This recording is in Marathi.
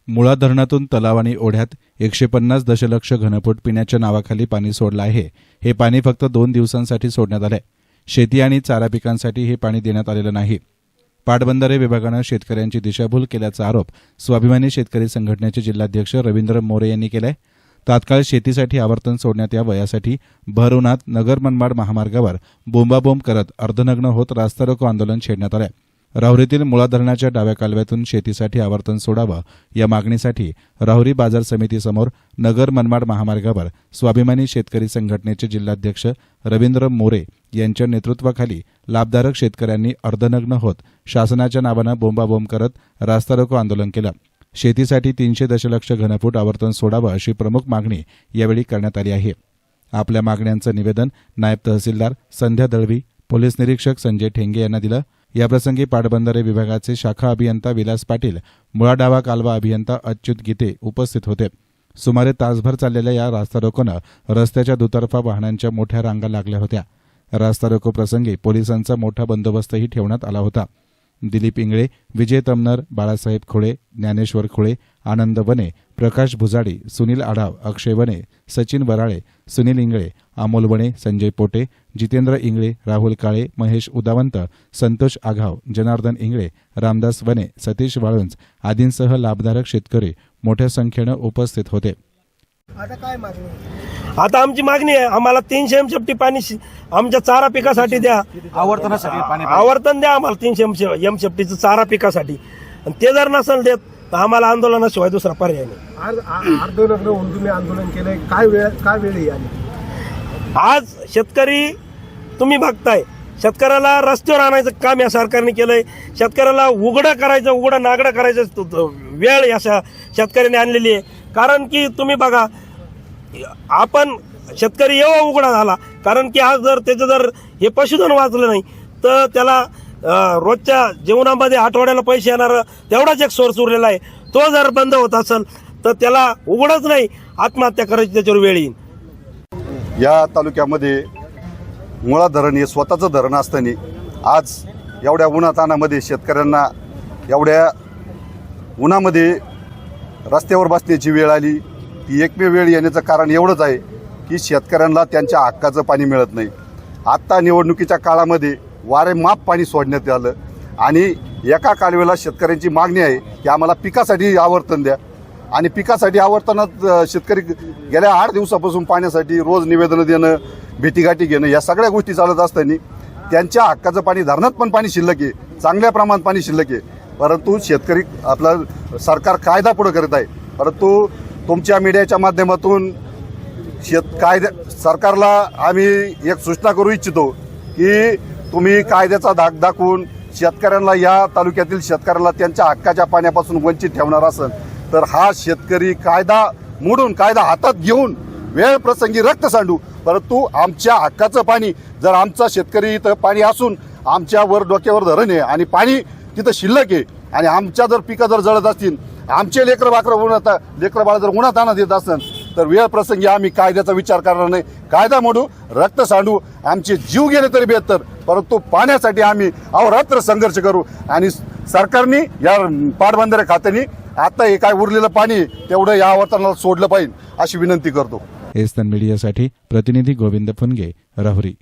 मुळा धरणातून तलाव आणि ओढ्यात 150 दशलक्ष घनफूट पिण्याच्या नावाखाली पाणी सोडलं आहे. हे पाणी फक्त 2 दिवसांसाठी सोडण्यात आलंय. शेती आणि चारा पिकांसाठी हे पाणी देण्यात आलेलं नाही. पाटबंधारे विभागानं शेतकऱ्यांची दिशाभूल केल्याचा आरोप स्वाभिमानी शेतकरी संघटनेचे जिल्हाध्यक्ष रवींद्र मोरे यांनी केलाय. तात्काळ शेतीसाठी आवर्तन सोडण्यात यावं यासाठी भर उन्हात नगर मनमाड महामार्गावर बोंबाबोंब करत अर्धनग्न होत रास्ता रोको आंदोलन छेडण्यात आलंय. राहुरीतील मुळा धरणाच्या डाव्या कालव्यातून शेतीसाठी आवर्तन सोडावं या मागणीसाठी राहुरी बाजार समितीसमोर नगर मनमाड महामार्गावर स्वाभिमानी शेतकरी संघटनेचे जिल्हाध्यक्ष रवींद्र मोरे यांच्या नेतृत्वाखाली लाभधारक शेतकऱ्यांनी अर्धनग्न होत शासनाच्या नावानं बोंबाबोंब करत रास्ता रोको आंदोलन केलं. शेतीसाठी 300 दशलक्ष घनफूट आवर्तन सोडावं अशी प्रमुख मागणी यावेळी करण्यात आली आहे. आपल्या मागण्यांचं निवेदन नायब तहसीलदार संध्या दळवी, पोलीस निरीक्षक संजय ठेंगे यांना दिलं. याप्रसंगी पाटबंधारे विभागाचे शाखा अभियंता विलास पाटील, मुळा डावा कालवा अभियंता अच्युत गीते उपस्थित होते. सुमारे तासभर चाललेल्या या रास्ता रोकोनं रस्त्याच्या दुतर्फा वाहनांच्या मोठ्या रांगा लागल्या होत्या. रास्ता रोको प्रसंगी पोलिसांचा मोठा बंदोबस्तही ठेवण्यात आला होता. दिलीप इंगळे, विजय तमनर, बाळासाहेब खोळे, ज्ञानेश्वर खोळे, आनंद वने, प्रकाश भुजाडी, सुनील आढाव, अक्षय वने, सचिन वराळे, सुनील इंगळे, अमोल वने, संजय पोटे, जितेंद्र इंगळे, राहुल काळे, महेश उदावंत, संतोष आघाव, जनार्दन इंगळे, रामदास वने, सतीश वाळुंज आदींसह लाभधारक शेतकरी मोठ्या संख्येनं उपस्थित होते. आता काय मागणी? आता आमची मागणी आहे, आम्हाला 300 एमसेफ्टी पाणी आमच्या चारा पिकासाठी द्या. आवर्तन द्या आम्हाला 300 एमसेफ्टीचं चारा पिकासाठी. आणि ते जर नसेल देत तर आम्हाला आंदोलनाशिवाय दुसरा पर्याय नाही. अर्धनग्न होऊन तुम्ही आंदोलन केलंय, काय वेळ आली? आज शेतकरी तुम्ही बघताय, शेतकऱ्याला रस्त्यावर आणायचं काम या सरकारने केलंय. शेतकऱ्याला उघडं नागडं करायचं वेळ या शेतकऱ्याने आणलेली आहे. कारण की तुम्ही बघा, आपण शेतकरी एवढा उघडा झाला कारण की आज जर हे पशुधन वाचलं नाही तर त्याला रोजच्या जीवनामध्ये आठवड्याला पैसे येणार तेवढाच एक सोर्स उरलेला आहे. तो जर बंद होत असेल तर त्याला उघडच नाही, आत्महत्या करायची त्याच्यावर वेळ येईल. या तालुक्यामध्ये मुळा धरण हे स्वतःचं धरण असताना आज एवढ्या उन्हातानामध्ये शेतकऱ्यांना एवढ्या उन्हामध्ये रस्त्यावर बसण्याची वेळ आली. ती एकमेव वेळ येण्याचं कारण एवढंच आहे की शेतकऱ्यांना त्यांच्या हक्काचं पाणी मिळत नाही. आत्ता निवडणुकीच्या काळामध्ये वारेमाप पाणी सोडण्यात आलं आणि एका कालव्याला शेतकऱ्यांची मागणी आहे की आम्हाला पिकासाठी आवर्तन द्या. आणि पिकासाठी आवर्तनात शेतकरी गेल्या 8 दिवसापासून पाण्यासाठी रोज निवेदनं देणं, भेटीगाठी घेणं या सगळ्या गोष्टी चालत असताना त्यांच्या हक्काचं पाणी धरणात पण पाणी शिल्लक आहे, चांगल्या प्रमाणात पाणी शिल्लक आहे. परंतु शेतकरी आपला सरकार कायदा पुढे करत आहे. परंतु तुमच्या मीडियाच्या माध्यमातून सरकारला आम्ही एक सूचना करू इच्छितो की तुम्ही कायद्याचा धाक दाखवून शेतकऱ्यांना, या तालुक्यातील शेतकऱ्यांना त्यांच्या हक्काच्या पाण्यापासून वंचित ठेवणार असेल तर हा शेतकरी कायदा मोडून, कायदा हातात घेऊन वेळ प्रसंगी रक्त सांडू. परंतु आमच्या हक्काचं पाणी, जर आमचा शेतकरी इथं पाणी असून आमच्या डोक्यावर धरण आहे आणि पाणी तिथं शिल्लक आहे आणि आमच्या जर पिकं जर जळत असतील, आमचे लेकरं बाळ जर उन्हात आणत येत असेल तर वेळ प्रसंगी आम्ही कायद्याचा विचार करणार नाही. कायदा मोडू, रक्त सांडू, आमचे जीव गेले तरी बेहतर, परंतु पाण्यासाठी आम्ही अहोरात्र संघर्ष करू. आणि सरकारने या पाटबंधारे खात्याने आता हे काय उरलेलं पाणी तेवढं या आवर्तनाला सोडलं पाहिजे अशी विनंती करतो. एस्टन मीडियासाठी प्रतिनिधी गोविंद फुनगे, राहुरी.